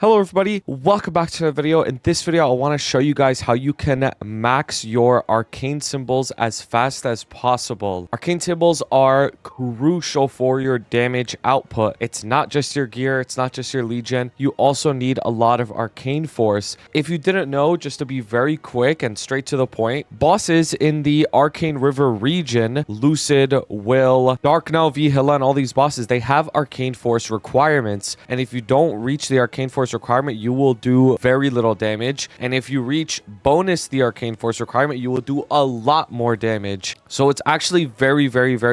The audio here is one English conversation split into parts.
Hello everybody, welcome back to the video. In this video, I want to show you guys how you can max your arcane symbols as fast as possible. Arcane symbols are crucial for your damage output. It's not just your gear, it's not just your legion. You also need a lot of arcane force. If you didn't know, just to be very quick and straight to the point, bosses in the Arcane River region, Lucid, Will, Dark Now, Vihila, and all these bosses, they have arcane force requirements. And if you don't reach the arcane force requirement, you will do very little damage, and if you reach bonus the arcane force requirement, you will do a lot more damage. So it's actually very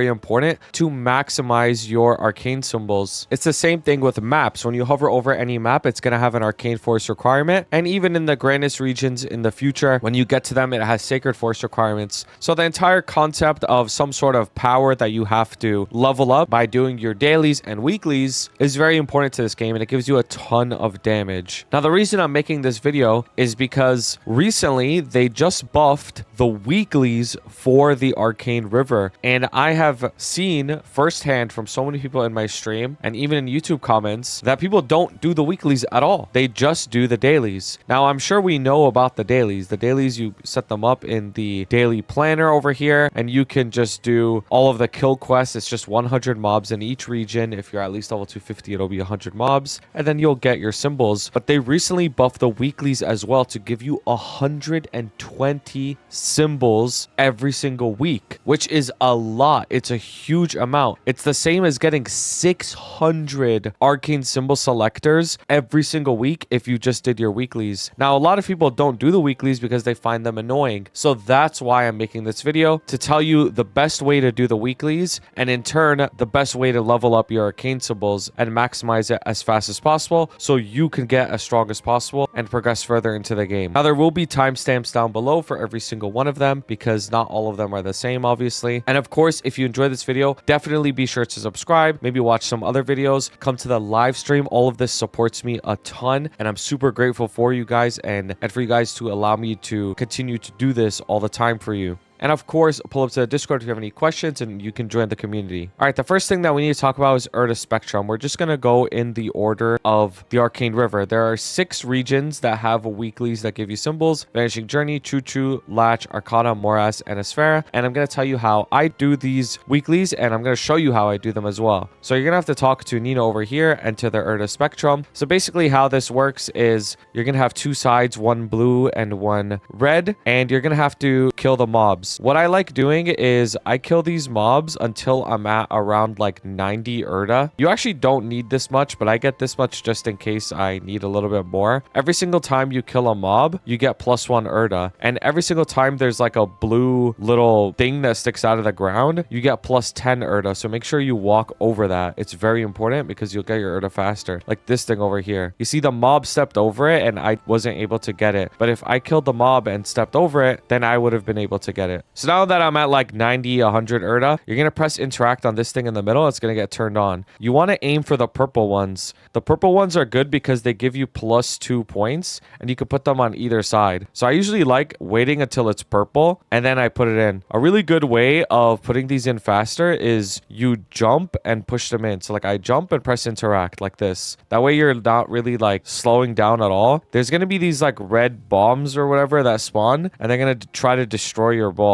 important to maximize your arcane symbols. It's the same thing with maps. When you hover over any map, it's going to have an arcane force requirement, and even in the grandest regions in the future, when you get to them, it has sacred force requirements. So the entire concept of some sort of power that you have to level up by doing your dailies and weeklies is very important to this game, and it gives you a ton of damage. Now, the reason I'm making this video is because recently they just buffed the weeklies for the Arcane River, and I have seen firsthand from so many people in my stream and even in YouTube comments that people don't do the weeklies at all. They just do the dailies. Now, I'm sure we know about the dailies. The dailies, you set them up in the daily planner over here, and you can just do all of the kill quests. It's just 100 mobs in each region. If you're at least level 250, it'll be 100 mobs, and then you'll get your symbols. But they recently buffed the weeklies as well to give you 120 symbols every single week, which is a lot. It's a huge amount. It's the same as getting 600 arcane symbol selectors every single week if you just did your weeklies. Now, a lot of people don't do the weeklies because they find them annoying. So that's why I'm making this video, to tell you the best way to do the weeklies, and in turn, the best way to level up your arcane symbols and maximize it as fast as possible so you can get as strong as possible and progress further into the game. Now, there will be timestamps down below for every single one of them because not all of them are the same, obviously. And of course, if you enjoyed this video, definitely be sure to subscribe, maybe watch some other videos, come to the live stream. All of this supports me a ton, and I'm super grateful for you guys and for you guys to allow me to continue to do this all the time for you. And of course, pull up to the Discord if you have any questions, and you can join the community. All right, the first thing that we need to talk about is Erda Spectrum. We're just going to go in the order of the Arcane River. There are 6 regions that have weeklies that give you symbols: Vanishing Journey, Choo Choo, Latch, Arcana, Morass, and Esfera. And I'm going to tell you how I do these weeklies, and I'm going to show you how I do them as well. So you're going to have to talk to Nina over here and to the Erda Spectrum. So basically how this works is you're going to have 2 sides, one blue and one red, and you're going to have to kill the mobs. What I like doing is I kill these mobs until I'm at around like 90 Erda. You actually don't need this much, but I get this much just in case I need a little bit more. Every single time you kill a mob, you get +1 Erda. And every single time there's like a blue little thing that sticks out of the ground, you get +10 Erda. So make sure you walk over that. It's very important because you'll get your Erda faster. Like this thing over here. You see, the mob stepped over it and I wasn't able to get it. But if I killed the mob and stepped over it, then I would have been able to get it. So now that I'm at like 90, 100 Erda, you're going to press interact on this thing in the middle. It's going to get turned on. You want to aim for the purple ones. The purple ones are good because they give you +2 points, and you can put them on either side. So I usually like waiting until it's purple and then I put it in. A really good way of putting these in faster is you jump and push them in. So like I jump and press interact like this. That way you're not really like slowing down at all. There's going to be these like red bombs or whatever that spawn, and they're going to try to destroy your balls.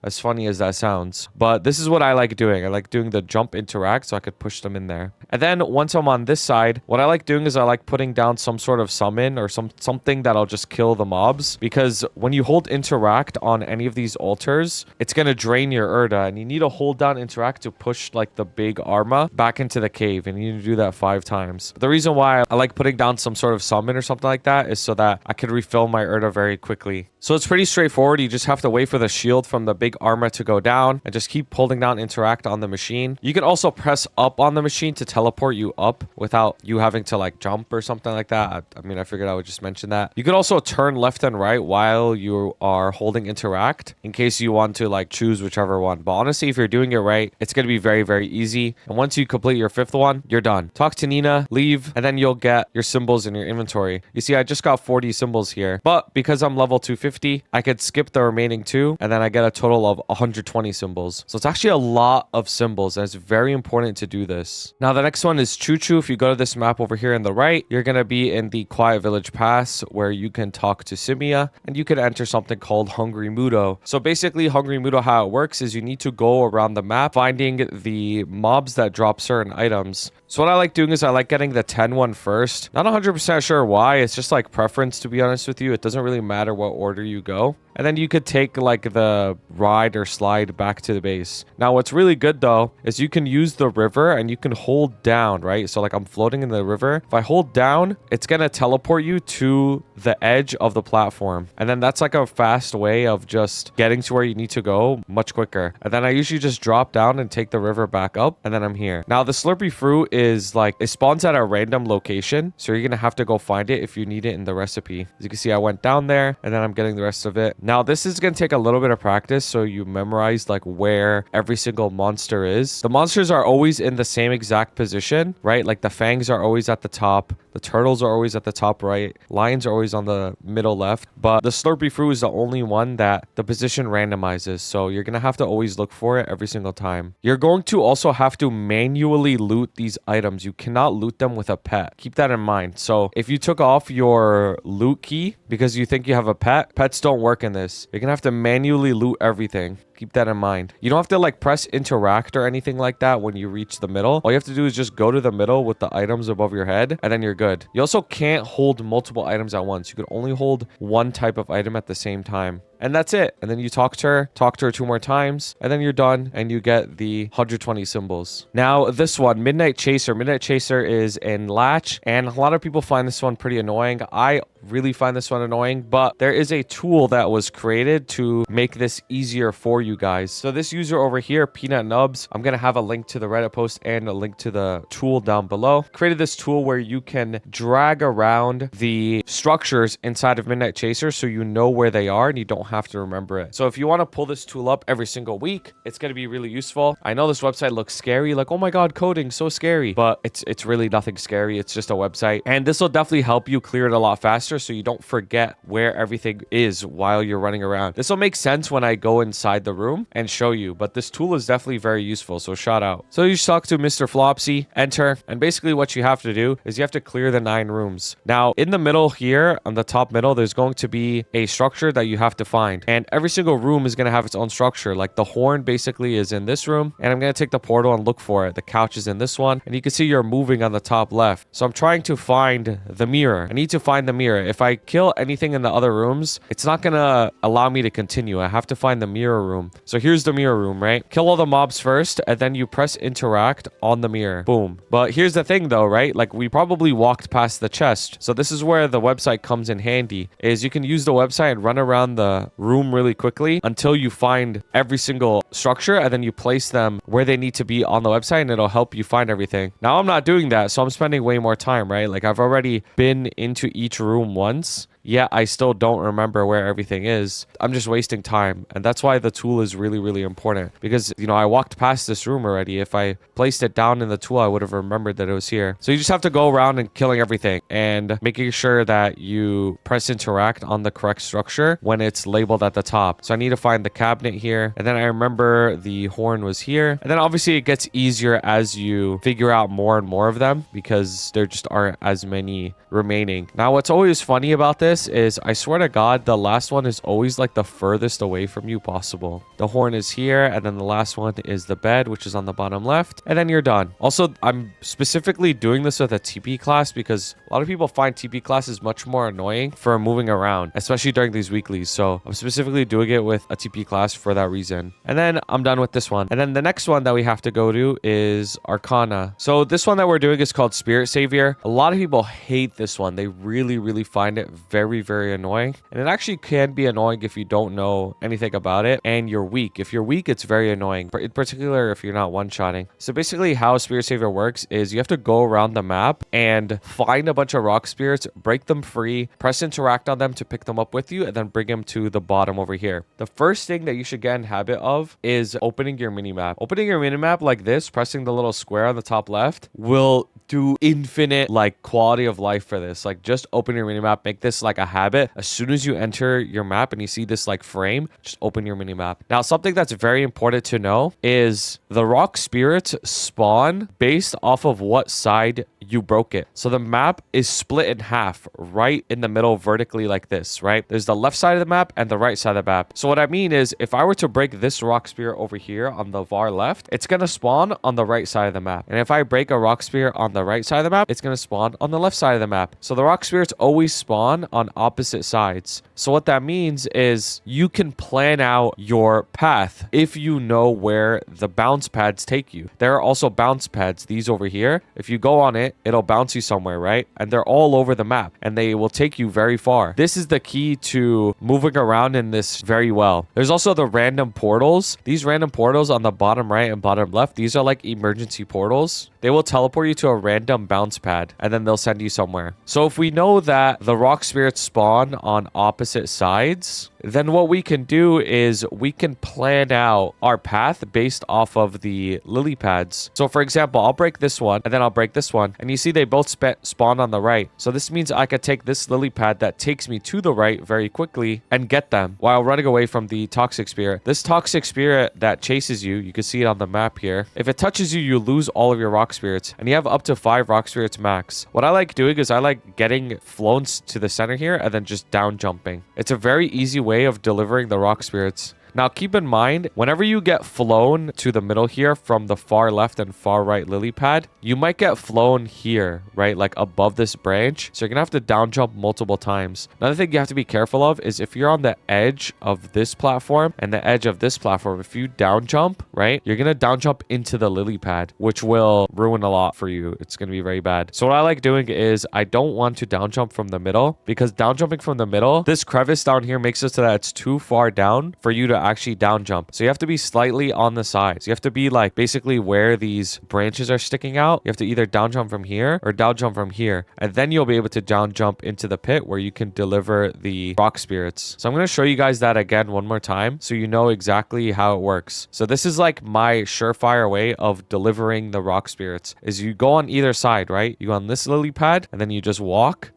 As funny as that sounds. But this is what I like doing. I like doing the jump interact so I could push them in there. And then once I'm on this side, what I like doing is I like putting down some sort of summon or something that'll just kill the mobs. Because when you hold interact on any of these altars, it's going to drain your Erda. And you need to hold down interact to push like the big Arma back into the cave. And you need to do that 5 times. But the reason why I like putting down some sort of summon or something like that is so that I can refill my Erda very quickly. So it's pretty straightforward. You just have to wait for the shield from the big Arma to go down and just keep holding down interact on the machine. You can also press up on the machine to teleport you up without you having to like jump or something like that. I mean, I figured I would just mention that. You could also turn left and right while you are holding interact in case you want to like choose whichever one. But honestly, if you're doing it right, it's going to be very easy. And once you complete your 5th one, you're done. Talk to Nina, leave, and then you'll get your symbols in your inventory. You see, I just got 40 symbols here, but because I'm level 250, I could skip the remaining 2 and then I get a total total of 120 symbols. So it's actually a lot of symbols, and it's very important to do this. Now, the next one is Choo Choo. If you go to this map over here on the right, you're going to be in the Quiet Village Pass, where you can talk to Simia, and you can enter something called Hungry Muto. So basically, Hungry Muto, how it works is you need to go around the map, finding the mobs that drop certain items. So what I like doing is I like getting the 10 one first. Not 100% sure why. It's just like preference, to be honest with you. It doesn't really matter what order you go. And then you could take like the ride or slide back to the base. Now, what's really good though, is you can use the river and you can hold down, right? So like I'm floating in the river. If I hold down, it's going to teleport you to the edge of the platform. And then that's like a fast way of just getting to where you need to go much quicker. And then I usually just drop down and take the river back up, and then I'm here. Now, the Slurpy fruit is like, it spawns at a random location. So you're going to have to go find it if you need it in the recipe. As you can see, I went down there and then I'm getting the rest of it. Now, this is going to take a little bit of practice, so you memorize like where every single monster is. The monsters are always in the same exact position, right? Like the fangs are always at the top. The turtles are always at the top right. Lions are always on the middle left. But the Slurpy fruit is the only one that the position randomizes. So you're going to have to always look for it every single time. You're going to also have to manually loot these items. You cannot loot them with a pet. Keep that in mind. So if you took off your loot key because you think you have a pet, pets don't work in this. You're going to have to manually loot everything. Keep that in mind. You don't have to like press interact or anything like that when you reach the middle. All you have to do is just go to the middle with the items above your head, and then you're good. You also can't hold multiple items at once. You can only hold one type of item at the same time. And that's it. And then you talk to her 2 more times, and then you're done, and you get the 120 symbols. Now, this one, Midnight Chaser. Midnight Chaser is in Latch, and a lot of people find this one pretty annoying. I really find this one annoying, but there is a tool that was created to make this easier for you guys. So this user over here, Peanut Nubs, I'm going to have a link to the Reddit post and a link to the tool down below. Created this tool where you can drag around the structures inside of Midnight Chaser so you know where they are and you don't have to remember it. So if you want to pull this tool up every single week, it's going to be really useful. I know this website looks scary, like, oh my god, coding, so scary, but it's really nothing scary. It's just a website, and this will definitely help you clear it a lot faster so you don't forget where everything is while you're running around. This will make sense when I go inside the room and show you, but this tool is definitely very useful, so shout out. So you just talk to Mr. Flopsy, enter, and basically what you have to do is you have to clear the 9 rooms. Now, in the middle here, on the top middle, there's going to be a structure that you have to find, and every single room is going to have its own structure. Like the horn basically is in this room, and I'm going to take the portal and look for it. The couch is in this one, and you can see you're moving on the top left. So I'm trying to find the mirror. I need to find the mirror. If I kill anything in the other rooms, it's not going to allow me to continue. I have to find the mirror room. So here's the mirror room, right? Kill all the mobs first, and then you press interact on the mirror. Boom. But here's the thing though, right? Like we probably walked past the chest. So this is where the website comes in handy, is you can use the website and run around the room really quickly until you find every single structure, and then you place them where they need to be on the website, and it'll help you find everything. Now I'm not doing that, so I'm spending way more time, right? Like I've already been into each room once. Yeah, I still don't remember where everything is. I'm just wasting time. And that's why the tool is really, really important. Because, you know, I walked past this room already. If I placed it down in the tool, I would have remembered that it was here. So you just have to go around and killing everything and making sure that you press interact on the correct structure when it's labeled at the top. So I need to find the cabinet here. And then I remember the horn was here. And then obviously it gets easier as you figure out more and more of them, because there just aren't as many remaining. Now, what's always funny about this is, I swear to God, the last one is always like the furthest away from you possible. The horn is here, and then the last one is the bed, which is on the bottom left, and then you're done. Also, I'm specifically doing this with a TP class because a lot of people find TP classes much more annoying for moving around, especially during these weeklies. So I'm specifically doing it with a TP class for that reason. And then I'm done with this one. And then the next one that we have to go to is Arcana. So this one that we're doing is called Spirit Savior. A lot of people hate this one. They really, really find it very annoying, and it actually can be annoying if you don't know anything about it and you're weak. If you're weak, it's very annoying, in particular if you're not one-shotting. So basically how Spirit Savior works is you have to go around the map and find a bunch of rock spirits, break them free, press interact on them to pick them up with you, and then bring them to the bottom over here. The first thing that you should get in habit of is opening your minimap. Opening your minimap like this, pressing the little square on the top left, will do infinite like quality of life for this. Like just open your minimap, make this like like a habit. As soon as you enter your map and you see this like frame, just open your mini map. Now, something that's very important to know is the rock spirits spawn based off of what side you broke it. So the map is split in half right in the middle vertically like this, right? There's the left side of the map and the right side of the map. So what I mean is if I were to break this rock spirit over here on the far left, it's going to spawn on the right side of the map. And if I break a rock spirit on the right side of the map, it's going to spawn on the left side of the map. So the rock spirits always spawn on opposite sides. So what that means is you can plan out your path if you know where the bounce pads take you. There are also bounce pads, these over here. If you go on it, it'll bounce you somewhere, right? And they're all over the map and they will take you very far. This is the key to moving around in this very well. There's also the random portals. These random portals on the bottom right and bottom left, these are like emergency portals. They will teleport you to a random bounce pad and then they'll send you somewhere. So if we know that the rock spirits spawn on opposite sides, then what we can do is we can plan out our path based off of the lily pads. So for example, I'll break this one and then I'll break this one. And you see they both spawn on the right. So this means I could take this lily pad that takes me to the right very quickly and get them while running away from the toxic spirit. This toxic spirit that chases you, you can see it on the map here. If it touches you, you lose all of your rock spirits and you have up to 5 rock spirits max. What I like doing is I like getting flown to the center here and then just down jumping. It's a very easy way of delivering the rock spirits. Now, keep in mind, whenever you get flown to the middle here from the far left and far right lily pad, you might get flown here, right? Like above this branch. So you're going to have to down jump multiple times. Another thing you have to be careful of is if you're on the edge of this platform and the edge of this platform, if you down jump, right, you're going to down jump into the lily pad, which will ruin a lot for you. It's going to be very bad. So what I like doing is I don't want to down jump from the middle because down jumping from the middle, this crevice down here makes it so that it's too far down for you to actually down jump. So you have to be slightly on the sides. You have to be like basically where these branches are sticking out. You have to either down jump from here or down jump from here. And then you'll be able to down jump into the pit where you can deliver the rock spirits. So I'm going to show you guys that again one more time so you know exactly how it works. So this is like my surefire way of delivering the rock spirits is you go on either side, right? You go on this lily pad and then you just walk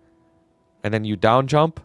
and then you down jump,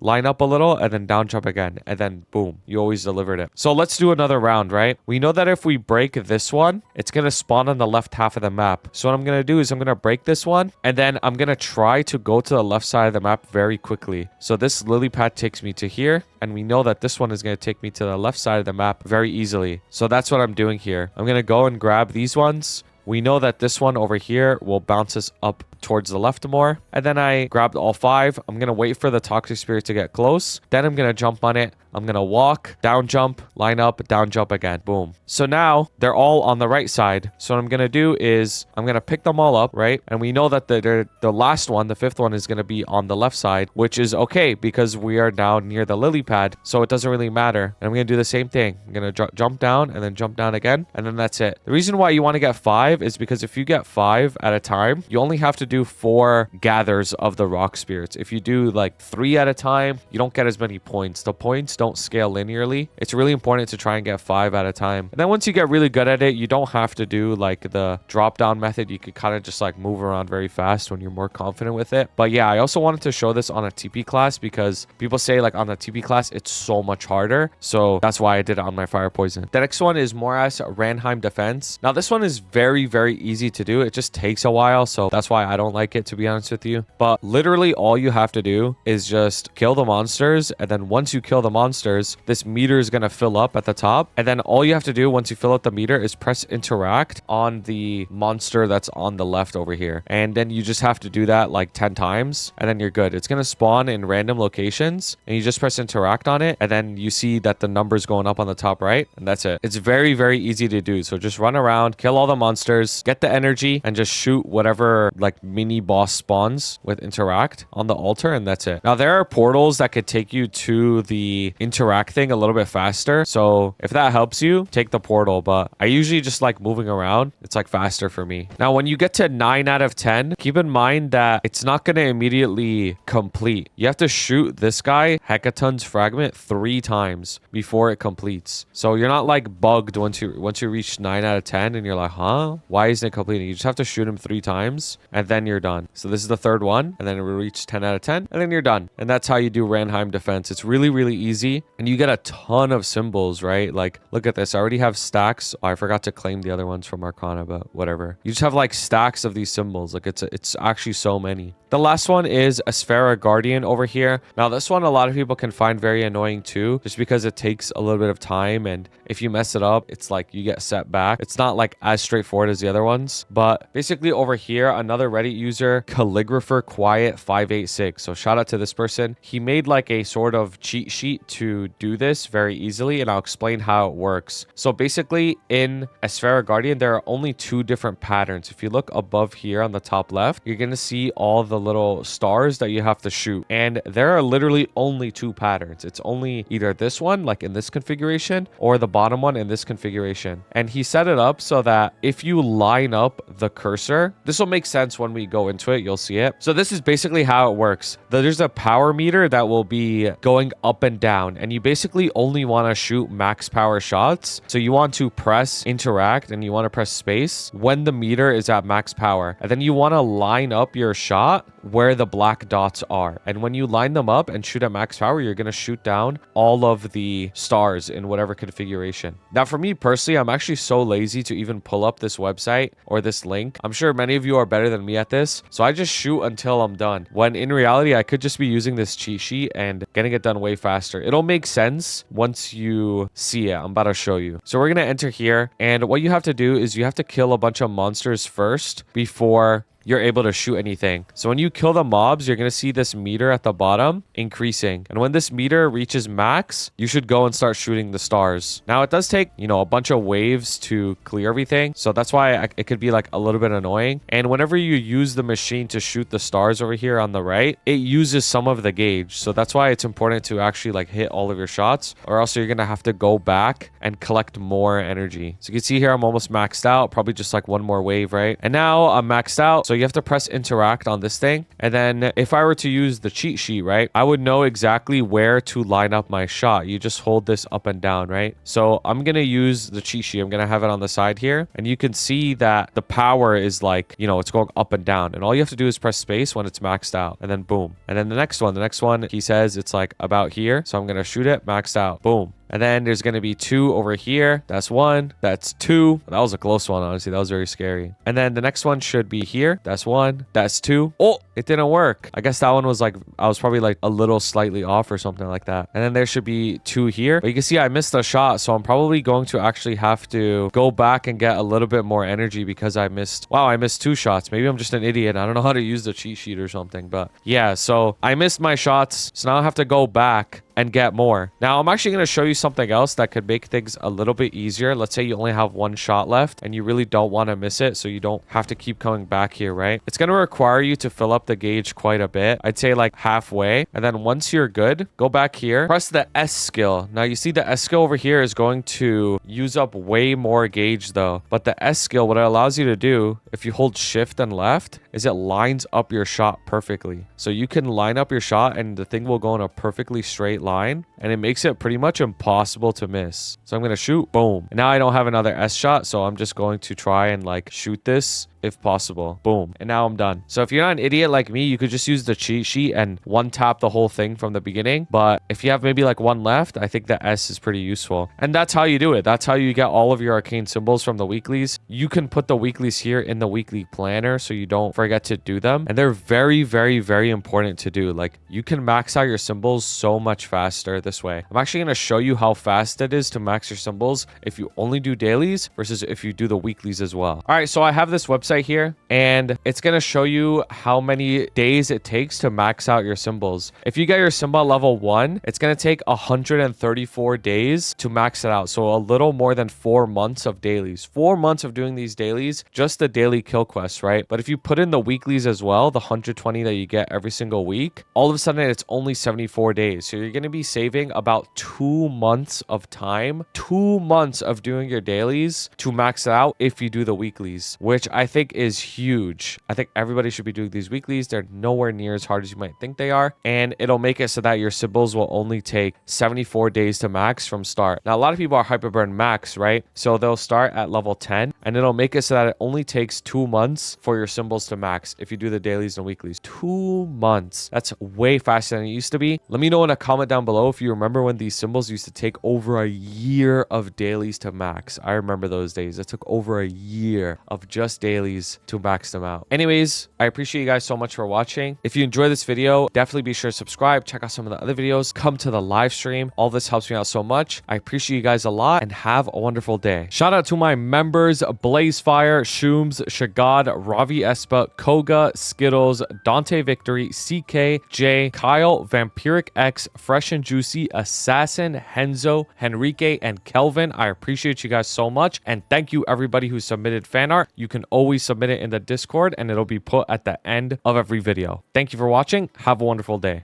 line up a little and then down jump again and then boom, you always delivered it. So let's do another round, right? We know that if we break this one, it's going to spawn on the left half of the map. So what I'm going to do is I'm going to break this one and then I'm going to try to go to the left side of the map very quickly. So this lily pad takes me to here and we know that this one is going to take me to the left side of the map very easily. So that's what I'm doing here. I'm going to go and grab these ones. We know that this one over here will bounce us up towards the left more. And then I grabbed all 5. I'm going to wait for the toxic spirit to get close. Then I'm going to jump on it. I'm going to walk, down jump, line up, down jump again. Boom. So now they're all on the right side. So what I'm going to do is I'm going to pick them all up, right? And we know that the last one, the 5th one, is going to be on the left side, which is okay because we are down near the lily pad. So it doesn't really matter. And I'm going to do the same thing. I'm going to jump down and then jump down again. And then that's it. The reason why you want to get 5 is because if you get 5 at a time, you only have to do 4 gathers of the rock spirits. If you do like 3 at a time, you don't get as many points. The points don't scale linearly. It's really important to try and get 5 at a time. And then once you get really good at it, you don't have to do like the drop down method. You could kind of just like move around very fast when you're more confident with it. But yeah, I also wanted to show this on a TP class because people say like on the TP class, it's so much harder. So that's why I did it on my fire poison. The next one is more as Ranheim Defense. Now this one is very, very easy to do. It just takes a while. So that's why I don't like it, to be honest with you. But literally all you have to do is just kill the monsters. And then once you kill the monsters, this meter is going to fill up at the top. And then all you have to do once you fill up the meter is press interact on the monster that's on the left over here. And then you just have to do that like 10 times and then you're good. It's going to spawn in random locations and you just press interact on it. And then you see that the number's going up on the top right. And that's it. It's very, very easy to do. So just run around, kill all the monsters, get the energy and just shoot whatever like mini boss spawns with interact on the altar. And that's it. Now there are portals that could take you to the interact thing a little bit faster. So if that helps you, take the portal. But I usually just like moving around. It's like faster for me. Now, when you get to 9 out of 10, keep in mind that it's not going to immediately complete. You have to shoot this guy, Hecaton's fragment, 3 times before it completes. So you're not like bugged once you reach 9 out of 10 and you're like, huh? Why isn't it completing? You just have to shoot him 3 times and then you're done. So this is the third one, and then it will reach 10 out of 10 and then you're done. And that's how you do Ranheim Defense. It's really, really easy, and you get a ton of symbols, right? Like, look at this. I already have stacks. Oh, I forgot to claim the other ones from Arcana, but whatever. You just have like stacks of these symbols. Like it's actually so many. The last one is Esfera Guardian over here. Now this one a lot of people can find very annoying too, just because it takes a little bit of time, and if you mess it up, it's like you get set back. It's not like as straightforward as the other ones, but basically over here, another Reddit user, Calligrapher Quiet 586. So shout out to this person. He made like a sort of cheat sheet to do this very easily, and I'll explain how it works. So basically in Esfera Guardian, there are only 2 different patterns. If you look above here on the top left, you're going to see all the little stars that you have to shoot, and there are literally only 2 patterns. It's only either this one, like in this configuration, or the bottom one in this configuration. And he set it up so that if you line up the cursor, this will make sense when we go into it, you'll see it. So this is basically how it works. There's a power meter that will be going up and down, and you basically only want to shoot max power shots. So you want to press interact and you want to press space when the meter is at max power, and then you want to line up your shot where the black dots are. And when you line them up and shoot at max power, you're going to shoot down all of the stars in whatever configuration. Now for me personally, I'm actually so lazy to even pull up this website or this link. I'm sure many of you are better than me at this, so I just shoot until I'm done, when in reality I could just be using this cheat sheet and getting it done way faster. It'll make sense once you see it. I'm about to show you. So we're going to enter here, and what you have to do is you have to kill a bunch of monsters first before you're able to shoot anything. So when you kill the mobs, you're going to see this meter at the bottom increasing. And when this meter reaches max, you should go and start shooting the stars. Now it does take, you know, a bunch of waves to clear everything. So that's why it could be like a little bit annoying. And whenever you use the machine to shoot the stars over here on the right, it uses some of the gauge. So that's why it's important to actually like hit all of your shots, or else you're going to have to go back and collect more energy. So you can see here, I'm almost maxed out, probably just like one more wave, right? And now I'm maxed out. So you have to press interact on this thing. And then if I were to use the cheat sheet, right, I would know exactly where to line up my shot. You just hold this up and down, right? So I'm going to use the cheat sheet. I'm going to have it on the side here. And you can see that the power is like, you know, it's going up and down. And all you have to do is press space when it's maxed out. And then boom. And then the next one, he says it's like about here. So I'm going to shoot it, maxed out. Boom. And then there's going to be 2 over here. That's 1. That's 2. That was a close one, honestly. That was very scary. And then the next one should be here. That's 1. That's 2. Oh, it didn't work. I guess that one was like, I was probably like a little slightly off or something like that. And then there should be 2 here. But you can see I missed a shot. So I'm probably going to actually have to go back and get a little bit more energy because I missed 2 shots. Maybe I'm just an idiot. I don't know how to use the cheat sheet or something. But yeah, so I missed my shots. So now I have to go back and get more. Now I'm actually going to show you something else that could make things a little bit easier. Let's say you only have 1 shot left and you really don't want to miss it, so you don't have to keep coming back here, right? It's going to require you to fill up the gauge quite a bit. I'd say like halfway. And then once you're good, go back here, press the S skill. Now you see the S skill over here is going to use up way more gauge though. But the S skill, what it allows you to do, if you hold shift and left, is it lines up your shot perfectly. So you can line up your shot and the thing will go in a perfectly straight line, and it makes it pretty much impossible to miss. So I'm going to shoot, boom. And now I don't have another S shot, so I'm just going to try and like shoot this if possible. Boom. And now I'm done. So if you're not an idiot like me, you could just use the cheat sheet and one tap the whole thing from the beginning. But if you have maybe like 1 left, I think the S is pretty useful. And that's how you do it. That's how you get all of your arcane symbols from the weeklies. You can put the weeklies here in the weekly planner so you don't forget to do them. And they're very, very, very important to do. Like you can max out your symbols so much faster this way. I'm actually going to show you how fast it is to max your symbols if you only do dailies versus if you do the weeklies as well. All right, so I have this website here and it's going to show you how many days it takes to max out your symbols. If you get your symbol level 1, it's going to take 134 days to max it out. So a little more than 4 months of dailies. 4 months of doing these dailies, just the daily kill quests, right? But if you put in the weeklies as well, the 120 that you get every single week, all of a sudden it's only 74 days. So you're going to be saving about 2 months of time, 2 months of doing your dailies to max it out if you do the weeklies, which I think take is huge. I think everybody should be doing these weeklies. They're nowhere near as hard as you might think they are. And it'll make it so that your symbols will only take 74 days to max from start. Now, a lot of people are Hyperburn max, right? So they'll start at level 10 and it'll make it so that it only takes 2 months for your symbols to max if you do the dailies and weeklies. 2 months. That's way faster than it used to be. Let me know in a comment down below if you remember when these symbols used to take over a year of dailies to max. I remember those days. It took over a year of just dailies to max them out. Anyways, I appreciate you guys so much for watching. If you enjoyed this video, definitely be sure to subscribe. Check out some of the other videos. Come to the live stream. All this helps me out so much. I appreciate you guys a lot and have a wonderful day. Shout out to my members: Blazefire, Shooms, Shagad, Ravi Espa, Koga, Skittles, Dante Victory, CK, Jay, Kyle, Vampiric X, Fresh and Juicy, Assassin, Henzo, Henrique, and Kelvin. I appreciate you guys so much. And thank you everybody who submitted fan art. You can always submit it in the Discord and it'll be put at the end of every video. Thank you for watching. Have a wonderful day.